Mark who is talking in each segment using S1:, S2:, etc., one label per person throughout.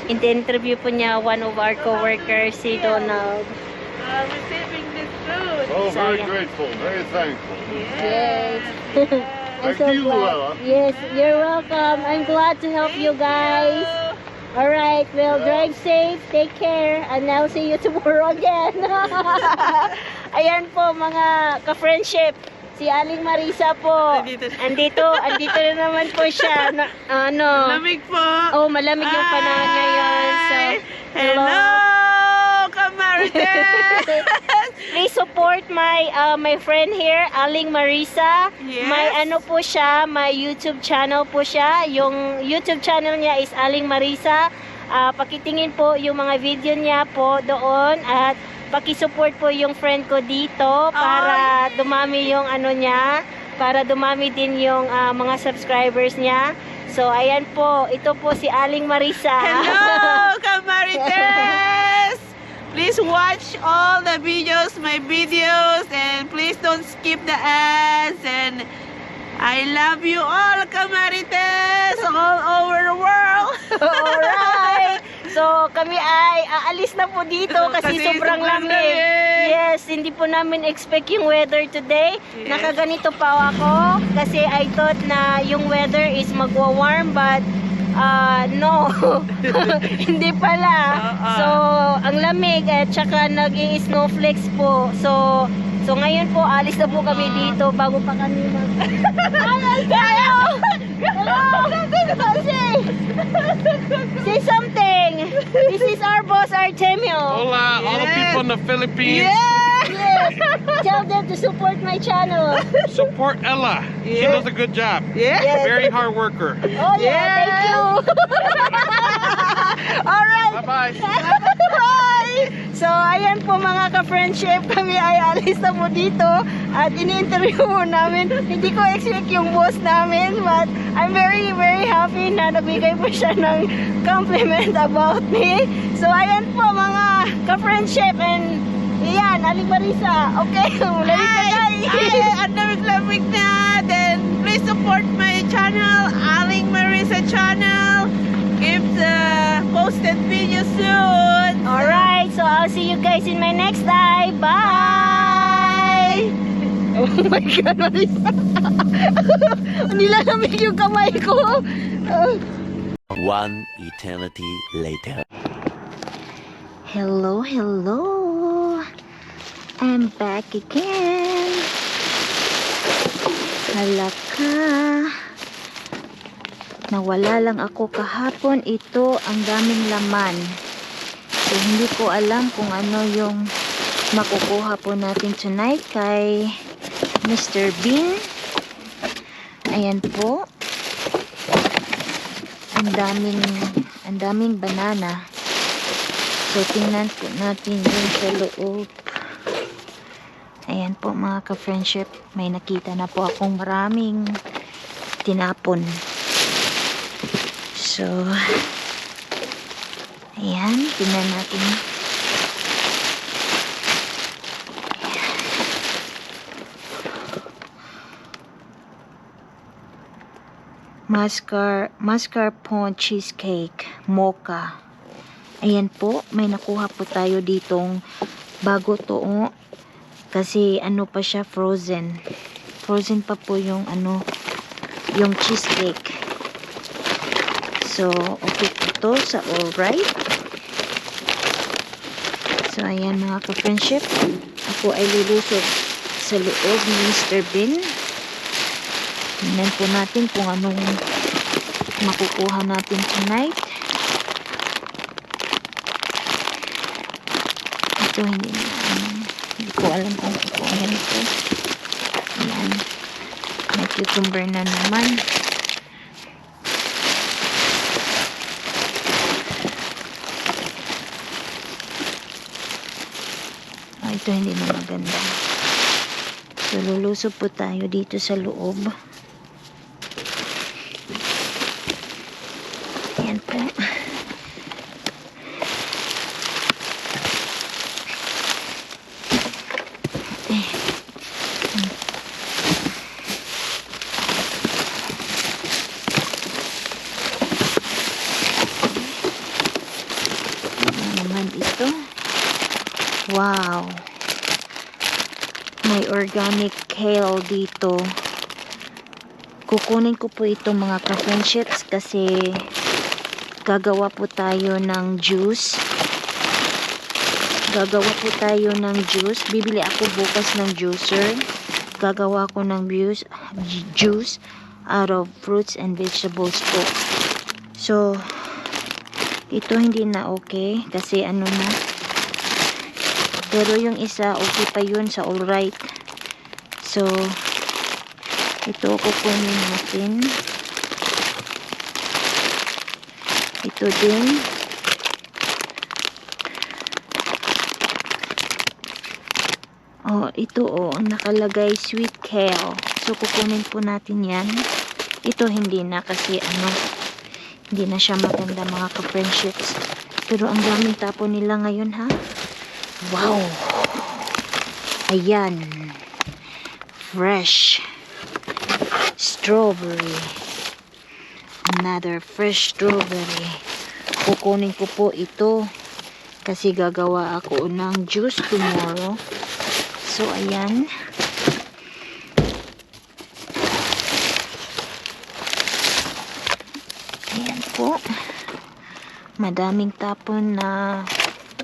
S1: in the interview po niya, one of our co-workers, si Donald.
S2: Receiving this food.
S3: Oh,
S1: So,
S3: very
S1: yeah.
S3: grateful, very thankful.
S1: Yes. I'm
S3: Thank
S1: so
S3: you,
S1: glad.
S3: Luella.
S1: Yes, you're welcome. I'm glad to help you guys. Alright, well, drive safe, take care, and I'll see you tomorrow again. Ayan po mga ka-friendship. Si Aling Marisa po. Andito na naman po siya.
S2: Lamig po.
S1: Oh, malamig yung panahon ngayon. So,
S2: Hello, Kamarites.
S1: Please support my friend here, Aling Marisa.
S2: Yes.
S1: May ano po siya, may YouTube channel po siya. Yung YouTube channel niya is Aling Marisa. Pakitingin po yung mga video niya po doon at pakisupport po yung friend ko dito para dumami yung ano niya, para dumami din yung mga subscribers niya. So ayan po, ito po si Aling Marisa.
S2: Hello, Kamarites. Please watch all the videos, my videos, and please don't skip the ads. And I love you all, Kamarites, all over the world.
S1: Alright. So kami ay aalis na po dito kasi sobrang lamig. Yes, hindi po namin expect yung weather today.
S2: Yes.
S1: Nakaganito pa ako kasi I thought na yung weather is magwa-warm but no. Hindi pala. So ang lamig at saka nag-i-snowflakes po. So ngayon po alis na po kami dito bago pa kami Say something. This is our boss Artemio.
S4: Hola, all the people in the Philippines.
S1: Yes. Tell them to support my channel.
S4: Support Ella. She
S2: Yeah.
S4: does a good job.
S2: Yeah.
S4: Very hard worker.
S1: Oh yeah, thank you. Alright.
S4: Bye-bye.
S1: Bye! So, ayan po mga ka-friendship, kami ay alis na po dito at ini-interview mo namin. Hindi ko expect yung boss namin but I'm very, very happy na nabigay po siya ng compliment about me. So, ayan po mga ka-friendship and yan, Aling Marisa. Okay, lamig na guys.
S2: Ang lamig na. Then, please support my channel, Aling Marisa channel. Give the posted video soon.
S1: Alright, so I'll see you guys in my next live. Bye! Oh my God, Marisa. Nilalamig yung kamay ko.
S5: One eternity later.
S1: Hello, hello. I'm back again. Halaka. Nawala lang ako kahapon. Ito ang daming laman. So, hindi ko alam kung ano yung makukuha po natin tonight kay Mr. Bean. Ayan po. Ang daming banana. So, tingnan po natin yung sa loob. Ayan po mga ka-friendship. May nakita na po akong maraming tinapon. So, ayan, tingnan natin. Mascarpone cheesecake, mocha. Ayan po, may nakuha po tayo ditong bago to. Kasi ano pa siya, frozen. Frozen pa po yung yung cheesecake. So, okay po to sa alright. So, ayan mga ka-friendship. Ako ay lulusog sa loob ni Mr. Bean. Tingnan po natin kung anong makukuha natin tonight. Ito, hindi ko alam kung kukuha ito. Ayan. May cucumber na naman. Ito hindi na maganda. So, lulusob po tayo dito sa loob. Ayan po. Ano naman ito? Wow! May organic kale dito. Kukunin ko po ito mga ka-friendships kasi gagawa po tayo ng juice. Bibili ako bukas ng juicer. Gagawa ko ng juice out of fruits and vegetables po. So, ito hindi na okay kasi ano na. Pero yung isa okay pa yun sa alright. So, ito kukunin natin. Ito din. Oh, ito nakalagay sweet kale. So, kukunin po natin yan. Ito hindi na kasi hindi na siya maganda mga ka-friendships. Pero ang daming tapo nila ngayon ha. Wow! Ayan. Fresh. Strawberry. Another fresh strawberry. Kukunin ko po ito kasi gagawa ako ng juice tomorrow. So, ayan. Ayan po. Madaming tapon na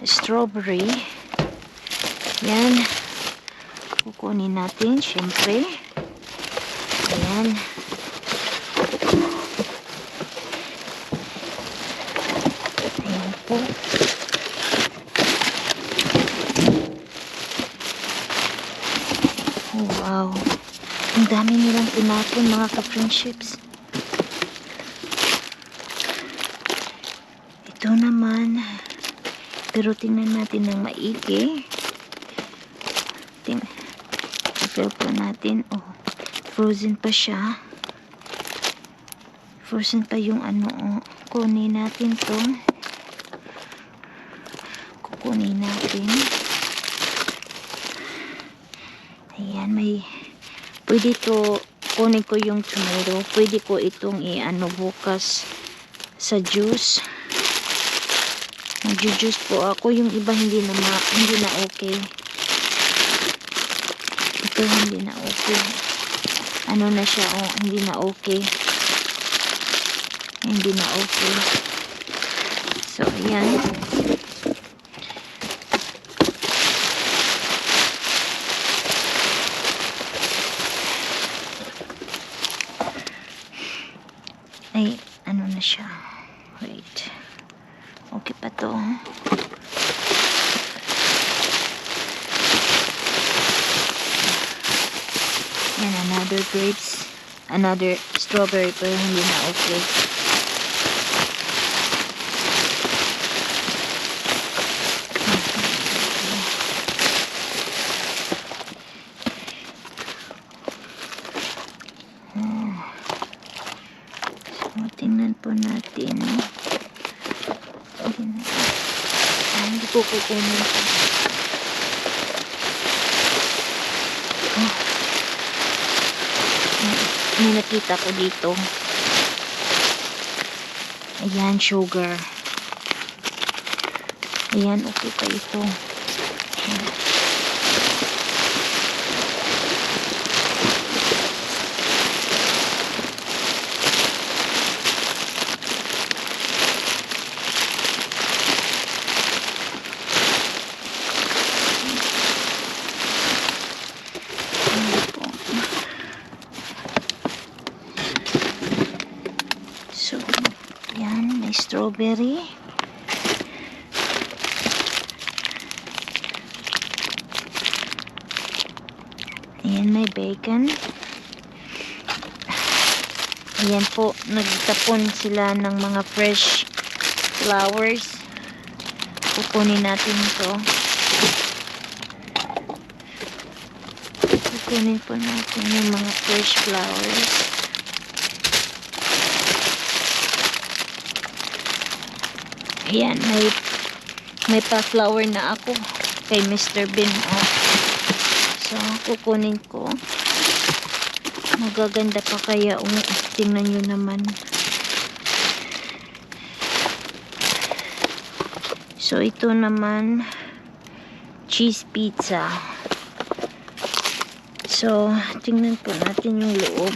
S1: strawberry. Ayan. Kukunin natin, syempre. Ayan. Ayan po. Oh, wow. Ang dami nilang tinapon mga ka-friendships. Ito naman. Pero tingnan natin ng maigi. I-fill po natin. Oh, frozen pa siya. Frozen pa yung kunin natin to. Kukunin natin. Ayan, pwede to, kunin ko yung tomato. Pwede ko itong bukas sa juice. Nag-juice po ako. Yung iba hindi na okay. Ito hindi na okay. Ano na siya, hindi na okay. Hindi na okay. So, ayan. Ay, ano na siya. Wait. Okay pa to. Yan, another grapes. Another strawberry pero hindi na okay. So, tingnan po natin. Hindi ko kukunin ito. May nakita ko dito. Ayan, sugar. Ayan, okay pa ito. Ayan. So, yan, may strawberry. Ayan, may bacon. Ayan po, nagtapon sila ng mga fresh flowers. Kukunin natin ito. Kukunin po natin yung mga fresh flowers. Ayan, may pa-flower na ako kay Mr. Bean. So, kukunin ko. Magaganda pa kaya. Tingnan nyo naman. So, ito naman, cheese pizza. So, tingnan po natin yung loob.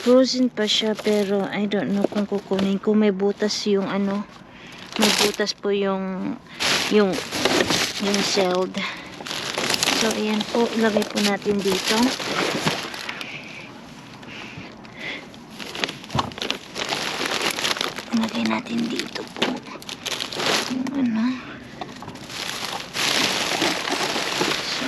S1: Frozen pa siya, pero I don't know kung kukunin. Kung may butas yung ano, may butas po yung shelled. So, ayan po, ilagay po natin dito. Ilagay natin dito po yung ano. So,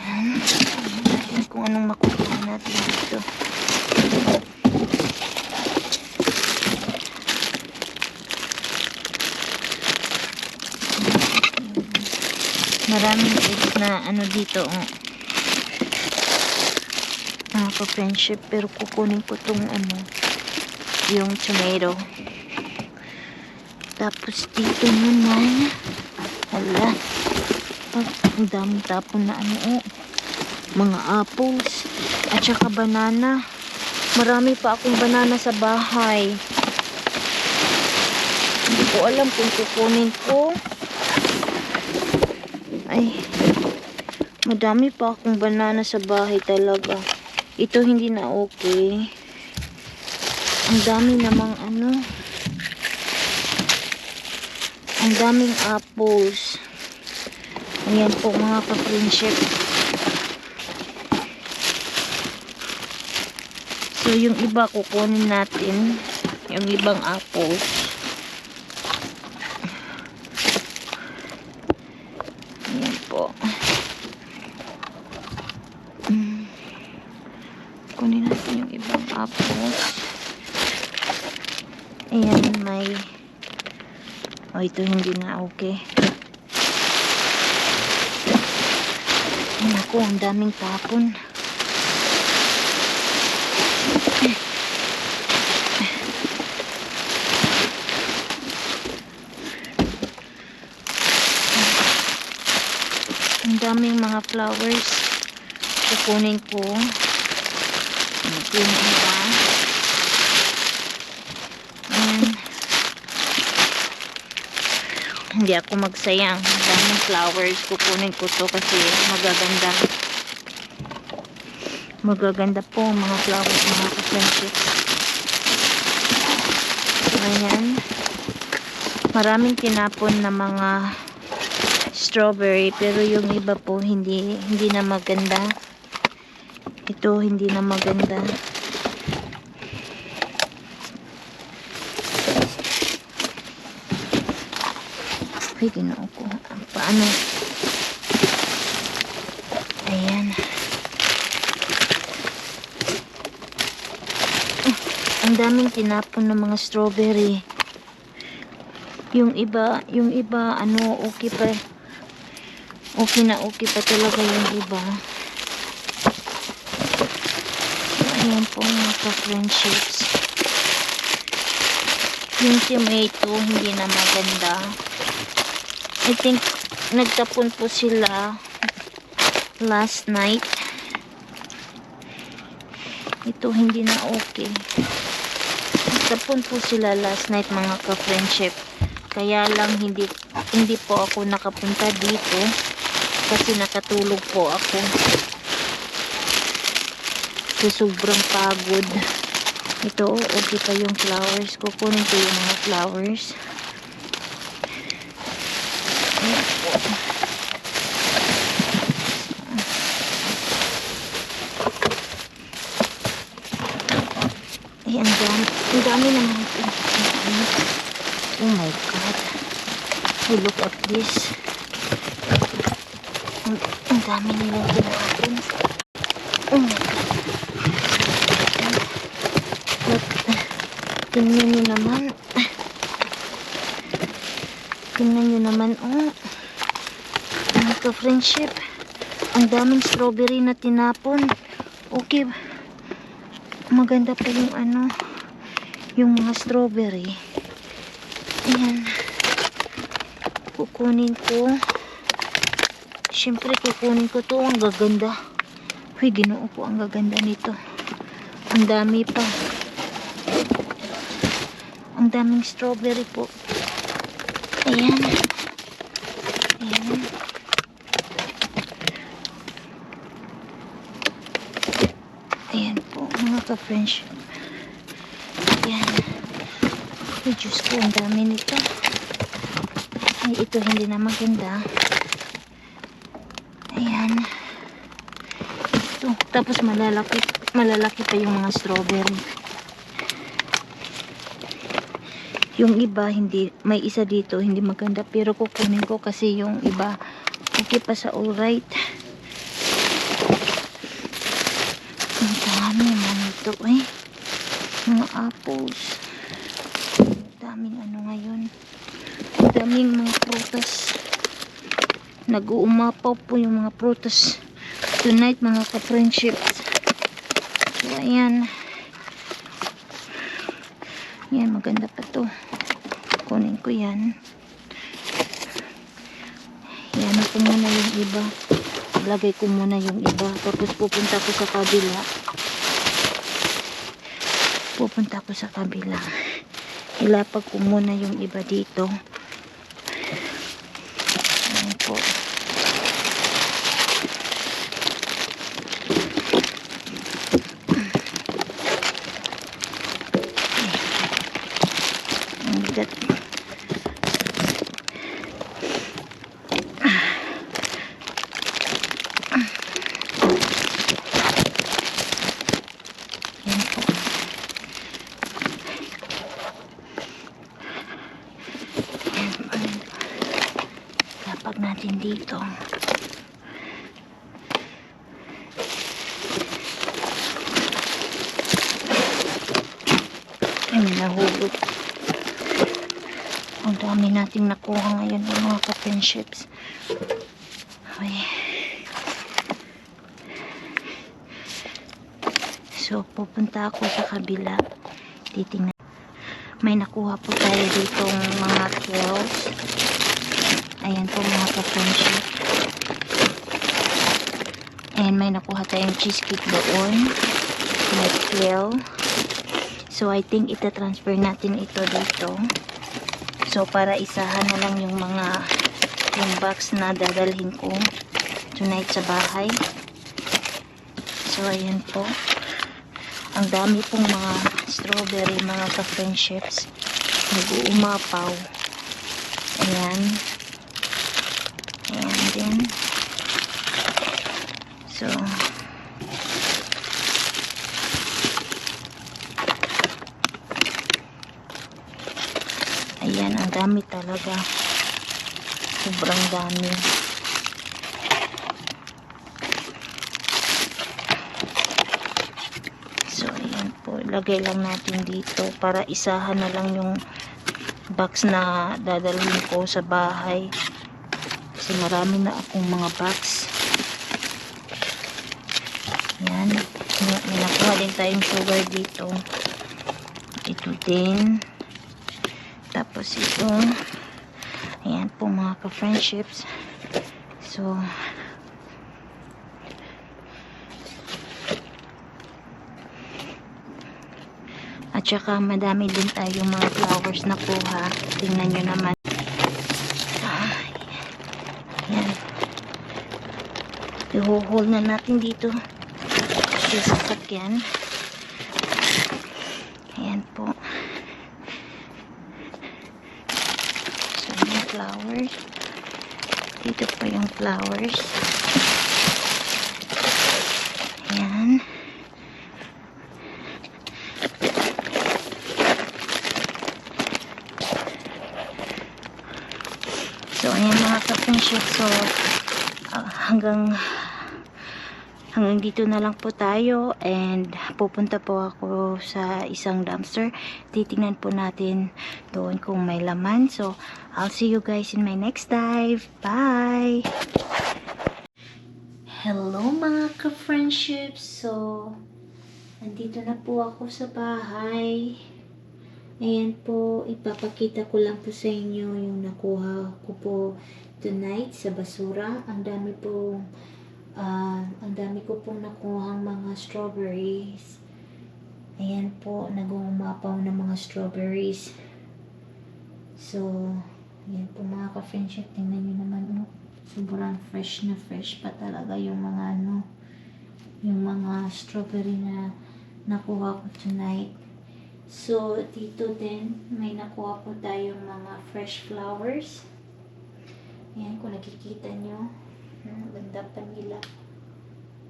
S1: ayan, kung anong makukuha natin dito. Maraming eggs na ano dito, friendship, pero kukunin ko tong ano, yung tomato. Tapos dito naman, hala, ang daming tapon na ano, mga apples, at saka banana. Marami pa akong banana sa bahay. Hindi ko alam kung kukunin ko. Ay, madami pa akong banana sa bahay talaga. Ito hindi na okay. Ang dami namang ano, ang daming apples. Ayan po mga ka-friendship. So yung iba kukunin natin, yung ibang apples. Ayan po. Kunin natin yung ibang apples. Ayan, may ito hindi na okay. Ayan ako, ang daming tapon. Ang daming mga flowers. Kukunin ko. Ito yung iba. Hindi ako magsayang. Ang daming flowers. Kukunin ko to kasi magaganda. Magaganda po mga flowers, mga ka-friendships. Ayan. Maraming tinapon na mga strawberry, pero yung iba po hindi na maganda. Ito hindi na maganda. Ay, ginoo ko. Paano? Ayan. Ang daming tinapon ng mga strawberry. Yung iba ano, okay pa. Okay na okay pa talaga yung iba. Ayan po mga ka-friendships. Yung tomato hindi na maganda. I think nagtapon po sila last night. Ito hindi na okay. Nagtapon po sila last night mga ka-friendship. Kaya lang hindi po ako nakapunta dito kasi nakatulog po ako. Kasi sobrang pagod. Ito, okay pa yung flowers. Kukunin ko yung mga flowers. Ayan po. Ayan, ang dami naman ito. Oh my God. Oh, look at this. Ang dami nilang tinapon. Oh my God. Tingnan nyo naman. Tingnan nyo naman, oh. Ano ka, friendship? Ang daming strawberry na tinapon. Okay. Maganda pa yung ano, yung mga strawberry. Ayan. kukunin ko. Siyempre kukunin ko to. Ang gaganda. Uy, ginoo ko, ang gaganda nito. Ang dami pa. Ang daming strawberry po. Ayan. Ayan. Ayan po, mga ka-French. Ayan. Ay, Diyos ko, ang dami nito. Ay, ito hindi na maganda. Ayan. Ito. Tapos malalaki pa yung mga strawberry. Yung iba, hindi, may isa dito, hindi maganda. Pero kukunin ko kasi yung iba, okay pa sa alright. Ang dami man ito eh. Mga apples. Daming ano ngayon. Daming mga prutas. Nag-uumapaw po yung mga prutas. Tonight mga ka-friendships. So ayan. Yan, maganda pa to. Kunin ko yan. Yan ako muna yung iba. Lagay ko muna yung iba. Tapos pupunta ko sa kabila. Pupunta ko sa kabila. Ilapag ko muna yung iba dito. Ayan po. Ang bigat. Ayan po. Lapag natin dito. Ay, may nahugot. Ang dami nating nakuha ngayon ng mga ka-friendships. Okay. So, pupunta ako sa kabila. Titingnan. May nakuha po tayo ditong mga kales. Ayan po mga ka-friendship. And may nakuha tayong cheesecake doon. May kale. So, I think ita-transfer natin ito dito. So, para isahan na lang yung box na dadalhin ko tonight sa bahay. So, ayan po. Ang dami pong mga strawberry, mga ka-friendships. Nag-uumapaw. Ayan. Ayan din. So, ayan, ang dami talaga. Sobrang dami. So, ayan po. Lagay lang natin dito para isahan na lang yung box na dadalhin ko sa bahay. Kasi marami na akong mga box. Ayan. May nakuha din tayong sugar dito. Ito din. Tapos ito. Ayan po mga ka-friendships. So, at saka madami din tayong mga flowers na kuha. Tingnan nyo naman. Ayan. I-hold na natin dito sa sasakyan. Ayan po. So, yung flowers. Dito pa yung flowers. Ayan. So, ayan mga ka-friendship. So, hanggang dito na lang po tayo, and pupunta po ako sa isang dumpster. Titingnan po natin doon kung may laman. So, I'll see you guys in my next dive. Bye! Hello mga ka-friendships. So, nandito na po ako sa bahay. Ayan po, ipapakita ko lang po sa inyo yung nakuha ko po tonight sa basura. Ang dami ko pong nakuhang mga strawberries. Ayan po, nag-uumapaw ng mga strawberries. So, ayan po mga ka-friendship, tingnan nyo naman, oh. Sobrang fresh na fresh pa talaga yung mga yung mga strawberry na nakuha ko tonight. So, dito din, may nakuha po tayong mga fresh flowers. Ayan, kung nakikita nyo. Ganda pa nila.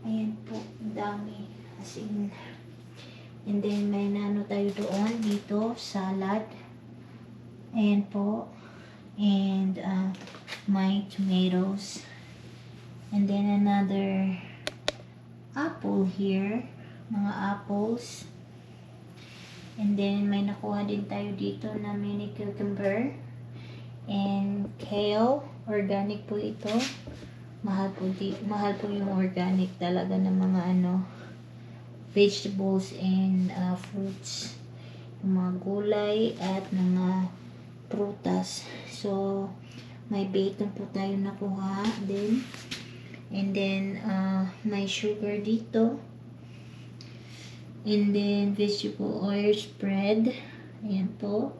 S1: Ayan po, ang dami. As in. And then, may nano tayo doon. Dito, salad. Ayan po. And, my tomatoes. And then, another apple here. Mga apples. And then, may nakuha din tayo dito na mini cucumber. And kale. Organic po ito. Mahal po yung organic talaga ng mga vegetables and fruits. Yung mga gulay at mga prutas. So, may bacon po tayo nakuha din. And then, may sugar dito. And then, vegetable oil spread. Ayan po.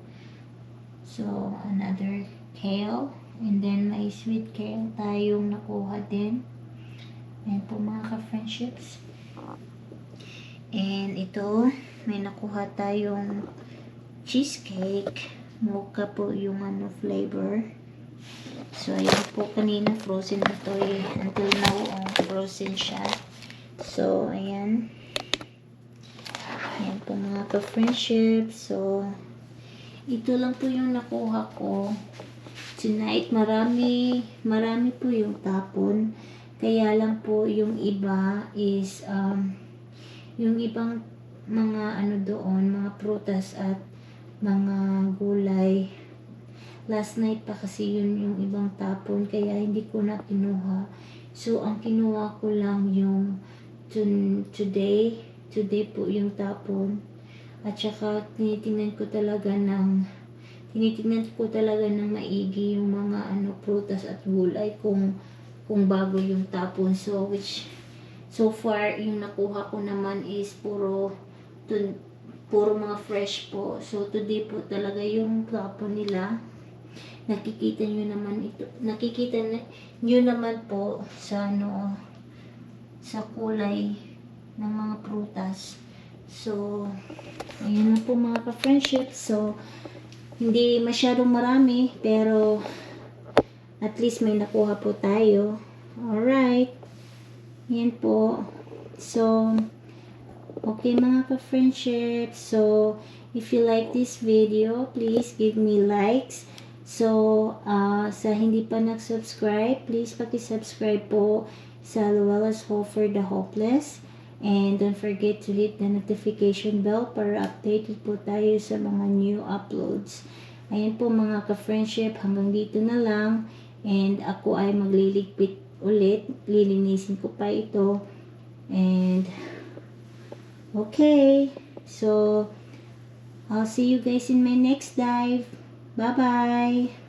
S1: So, another kale. And then, may sweet kale tayong nakuha din. Ayan po mga ka-friendships. And ito, may nakuha tayong cheesecake. Mocha po yung flavor. So, ayan po kanina frozen ito eh. Until now, frozen siya. So, ayan. Ayan po mga ka-friendship. So, ito lang po yung nakuha ko. Tonight, marami po yung tapon. Kaya lang po yung iba is, yung ibang mga doon, mga prutas at mga gulay. Last night pa kasi yun yung ibang tapon. Kaya hindi ko na kinuha. So, ang kinuha ko lang yung today. Today po yung tapon. At saka tinitingnan ko talaga ng maigi yung mga prutas at gulay kung bago yung tapon. So, so far, yung nakuha ko naman is puro mga fresh po. So, today po talaga yung tapon nila. Nakikita nyo naman po sa sa kulay ng mga prutas. So, ayun na po mga ka-friendship. So, hindi masyadong marami, pero at least may nakuha po tayo. Alright. Yan po. So, okay mga ka-friendship. So, if you like this video, please give me likes. So, sa hindi pa nag-subscribe, please paki-subscribe po sa Luella's Hope for the Hopeless. And don't forget to hit the notification bell para updated po tayo sa mga new uploads. Ayan po mga ka-friendship, hanggang dito na lang. And ako ay magliligpit ulit. Lilinisin ko pa ito. And okay. So, I'll see you guys in my next dive. Bye-bye!